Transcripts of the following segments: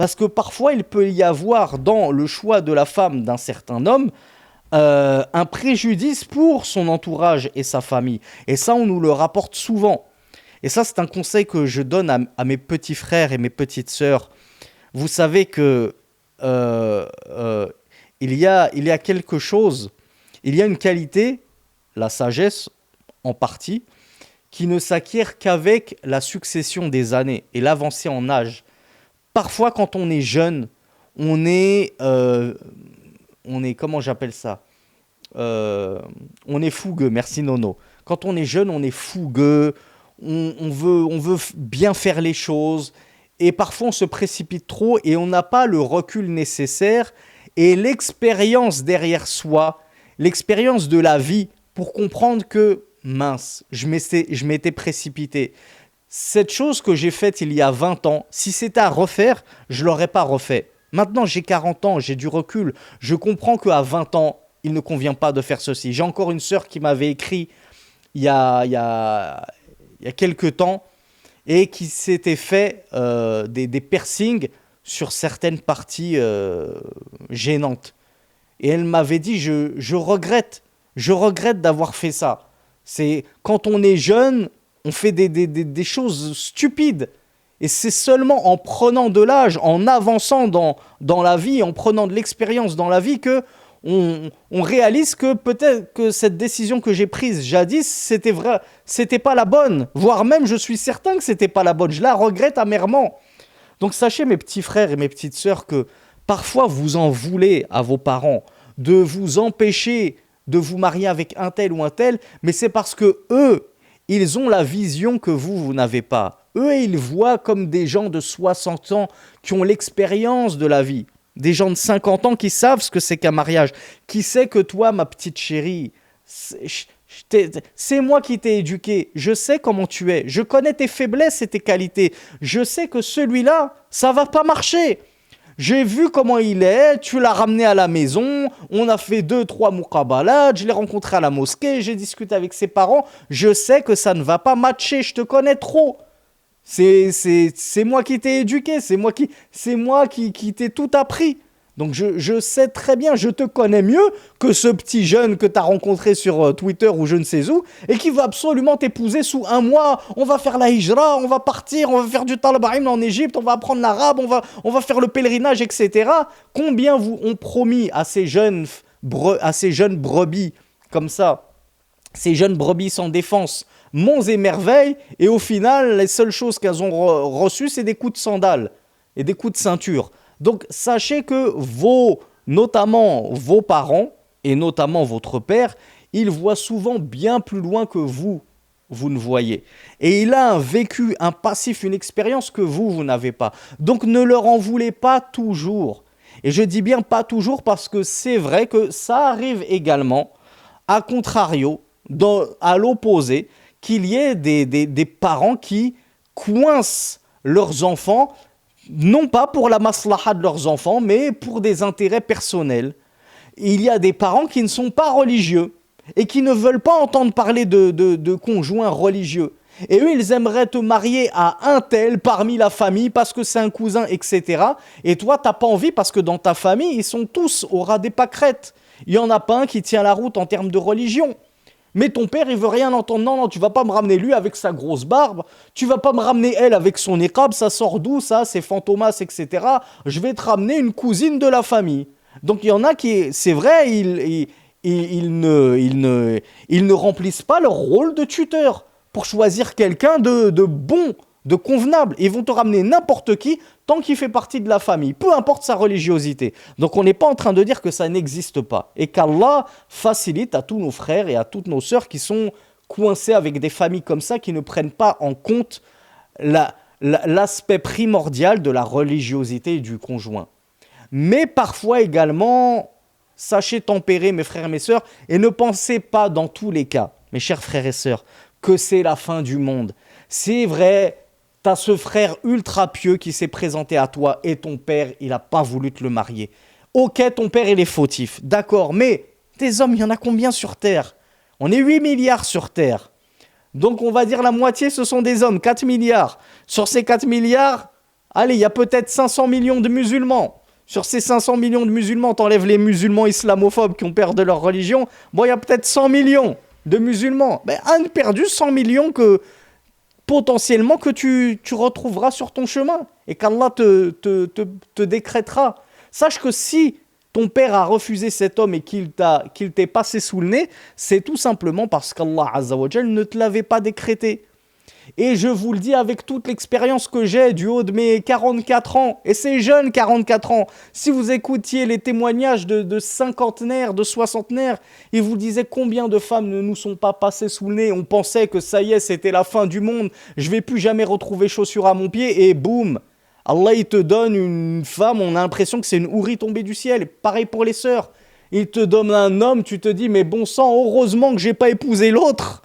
Parce que parfois, il peut y avoir dans le choix de la femme d'un certain homme un préjudice pour son entourage et sa famille. Et ça, on nous le rapporte souvent. Et ça, c'est un conseil que je donne à mes petits frères et mes petites sœurs. Vous savez que euh, il y a quelque chose, il y a une qualité, la sagesse en partie, qui ne s'acquiert qu'avec la succession des années et l'avancée en âge. Parfois, quand on est jeune, on est, euh, on est comment j'appelle ça? Euh, on est fougueux, merci Nono. Quand on est jeune, on est fougueux, on veut bien faire les choses, et parfois on se précipite trop et on n'a pas le recul nécessaire et l'expérience derrière soi, l'expérience de la vie pour comprendre que, mince, je m'étais précipité. Cette chose que j'ai faite il y a 20 ans, si c'était à refaire, je ne l'aurais pas refait. Maintenant, j'ai 40 ans, j'ai du recul. Je comprends qu'à 20 ans, il ne convient pas de faire ceci. J'ai encore une sœur qui m'avait écrit il y a, il y a, il y a quelques temps et qui s'était fait des piercings sur certaines parties gênantes. Et elle m'avait dit, je regrette d'avoir fait ça. C'est quand on est jeune, on fait des choses stupides. Et c'est seulement en prenant de l'âge, en avançant dans la vie, en prenant de l'expérience dans la vie, que on réalise que peut-être que cette décision que j'ai prise jadis, c'était vrai, c'était pas la bonne. Voire même, je suis certain que c'était pas la bonne. Je la regrette amèrement. Donc sachez, mes petits frères et mes petites sœurs, que parfois vous en voulez à vos parents de vous empêcher de vous marier avec un tel ou un tel, mais c'est parce que eux, ils ont la vision que vous n'avez pas. Eux, ils voient comme des gens de 60 ans qui ont l'expérience de la vie. Des gens de 50 ans qui savent ce que c'est qu'un mariage. Qui sait que toi, ma petite chérie, c'est moi qui t'ai éduqué. Je sais comment tu es. Je connais tes faiblesses et tes qualités. Je sais que celui-là, ça va pas marcher. J'ai vu comment il est, tu l'as ramené à la maison, on a fait deux, trois muqabalat, je l'ai rencontré à la mosquée, j'ai discuté avec ses parents, je sais que ça ne va pas matcher, je te connais trop. C'est moi qui t'ai éduqué, c'est moi qui t'ai tout appris. Donc je sais très bien, je te connais mieux que ce petit jeune que tu as rencontré sur Twitter ou je ne sais où, et qui va absolument t'épouser sous un mois. On va faire la hijra, on va partir, on va faire du talab ilm en Égypte, on va apprendre l'arabe, on va faire le pèlerinage, etc. Combien vous ont promis à ces jeunes brebis comme ça, ces jeunes brebis sans défense, monts et merveilles, et au final, les seules choses qu'elles ont reçues, c'est des coups de sandales et des coups de ceinture. Donc, sachez que notamment vos parents, et notamment votre père, il voit souvent bien plus loin que vous ne voyez. Et il a un vécu, un passif, une expérience que vous n'avez pas. Donc, ne leur en voulez pas toujours. Et je dis bien pas toujours parce que c'est vrai que ça arrive également, à contrario, à l'opposé, qu'il y ait des parents qui coincent leurs enfants, non pas pour la maslaha de leurs enfants, mais pour des intérêts personnels. Il y a des parents qui ne sont pas religieux et qui ne veulent pas entendre parler de conjoints religieux. Et eux, ils aimeraient te marier à un tel parmi la famille parce que c'est un cousin, etc. Et toi, t'as pas envie parce que dans ta famille, ils sont tous au ras des pâquerettes. Il n'y en a pas un qui tient la route en termes de religion. Mais ton père, il veut rien entendre. Non, non, tu vas pas me ramener lui avec sa grosse barbe. Tu vas pas me ramener elle avec son niqab. Ça sort d'où ça? C'est Fantomas, etc. Je vais te ramener une cousine de la famille. Donc il y en a qui, c'est vrai, ils ne remplissent pas leur rôle de tuteur pour choisir quelqu'un de bon, de convenable. Ils vont te ramener n'importe qui tant qu'il fait partie de la famille, peu importe sa religiosité. Donc on n'est pas en train de dire que ça n'existe pas. Et qu'Allah facilite à tous nos frères et à toutes nos sœurs qui sont coincés avec des familles comme ça, qui ne prennent pas en compte l'aspect primordial de la religiosité du conjoint. Mais parfois également, sachez tempérer mes frères et mes sœurs, et ne pensez pas dans tous les cas, mes chers frères et sœurs, que c'est la fin du monde. C'est vrai, t'as ce frère ultra pieux qui s'est présenté à toi et ton père, il n'a pas voulu te le marier. Ok, ton père, il est fautif, d'accord, mais des hommes, il y en a combien sur Terre? On est 8 milliards sur Terre. Donc on va dire la moitié, ce sont des hommes, 4 milliards. Sur ces 4 milliards, Allez, il y a peut-être 500 millions de musulmans. Sur ces 500 millions de musulmans, t'enlèves les musulmans islamophobes qui ont perdu leur religion. Bon, il y a peut-être 100 millions de musulmans. Ben, un perdu, 100 millions que potentiellement que tu retrouveras sur ton chemin et qu'Allah te décrétera. Sache que si ton père a refusé cet homme et qu'il t'est passé sous le nez, c'est tout simplement parce qu'Allah Azza wa Jal ne te l'avait pas décrété. Et je vous le dis avec toute l'expérience que j'ai du haut de mes 44 ans, et c'est jeune 44 ans, si vous écoutiez les témoignages de cinquantenaires, de soixantenaires, ils vous disaient combien de femmes ne nous sont pas passées sous le nez, on pensait que ça y est, c'était la fin du monde, je vais plus jamais retrouver chaussures à mon pied, et boum, Allah il te donne une femme, on a l'impression que c'est une hourie tombée du ciel, pareil pour les sœurs, il te donne un homme, tu te dis mais bon sang, heureusement que j'ai pas épousé l'autre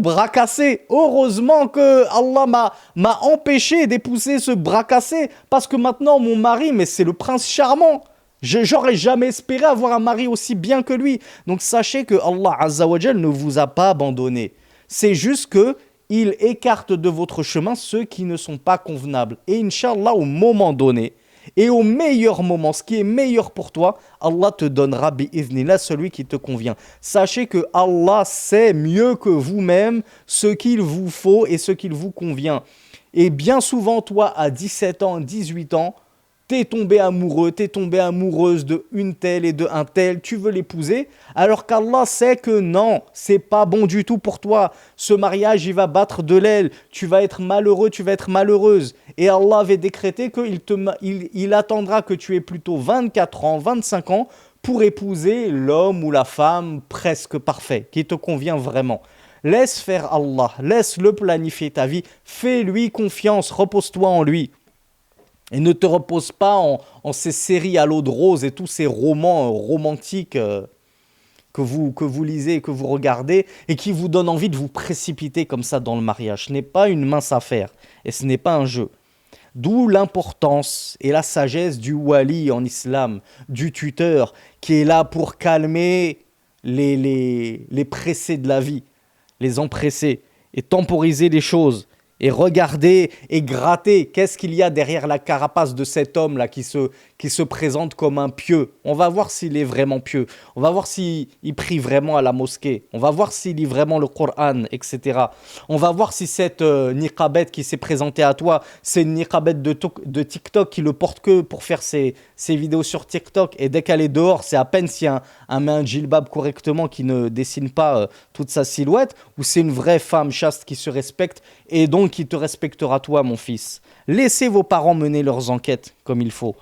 bras cassé. Heureusement que Allah m'a empêché d'épouser ce bras cassé. Parce que maintenant, mon mari, mais c'est le prince charmant. J'aurais jamais espéré avoir un mari aussi bien que lui. Donc sachez que Allah Azza wa Jal ne vous a pas abandonné. C'est juste que il écarte de votre chemin ceux qui ne sont pas convenables. Et Inch'Allah, au moment donné, et au meilleur moment, ce qui est meilleur pour toi, Allah te donnera bi'idhnillah celui qui te convient. Sachez que Allah sait mieux que vous-même ce qu'il vous faut et ce qu'il vous convient. Et bien souvent, toi, à 17 ans, 18 ans, t'es tombé amoureux, t'es tombée amoureuse de une telle et de un tel, tu veux l'épouser, alors qu'Allah sait que non, c'est pas bon du tout pour toi. Ce mariage, il va battre de l'aile, tu vas être malheureux, tu vas être malheureuse. Et Allah avait décrété qu'il attendra que tu aies plutôt 24 ans, 25 ans pour épouser l'homme ou la femme presque parfait, qui te convient vraiment. Laisse faire Allah, laisse-le planifier ta vie, fais-lui confiance, repose-toi en lui. Et ne te repose pas en ces séries à l'eau de rose et tous ces romans romantiques que vous lisez et que vous regardez et qui vous donnent envie de vous précipiter comme ça dans le mariage. Ce n'est pas une mince affaire et ce n'est pas un jeu. D'où l'importance et la sagesse du wali en islam, du tuteur, qui est là pour calmer les pressés de la vie, les empresser et temporiser les choses. Et regarder et gratter qu'est-ce qu'il y a derrière la carapace de cet homme-là qui se présente comme un pieux. On va voir s'il est vraiment pieux. On va voir s'il prie vraiment à la mosquée. On va voir s'il lit vraiment le Coran, etc. On va voir si cette niqabette qui s'est présentée à toi, c'est une niqabette de TikTok qui le porte que pour faire ses vidéos sur TikTok. Et dès qu'elle est dehors, c'est à peine si un met un djilbab correctement qui ne dessine pas toute sa silhouette, ou c'est une vraie femme chaste qui se respecte et donc qui te respectera toi, mon fils. Laissez vos parents mener leurs enquêtes comme il faut.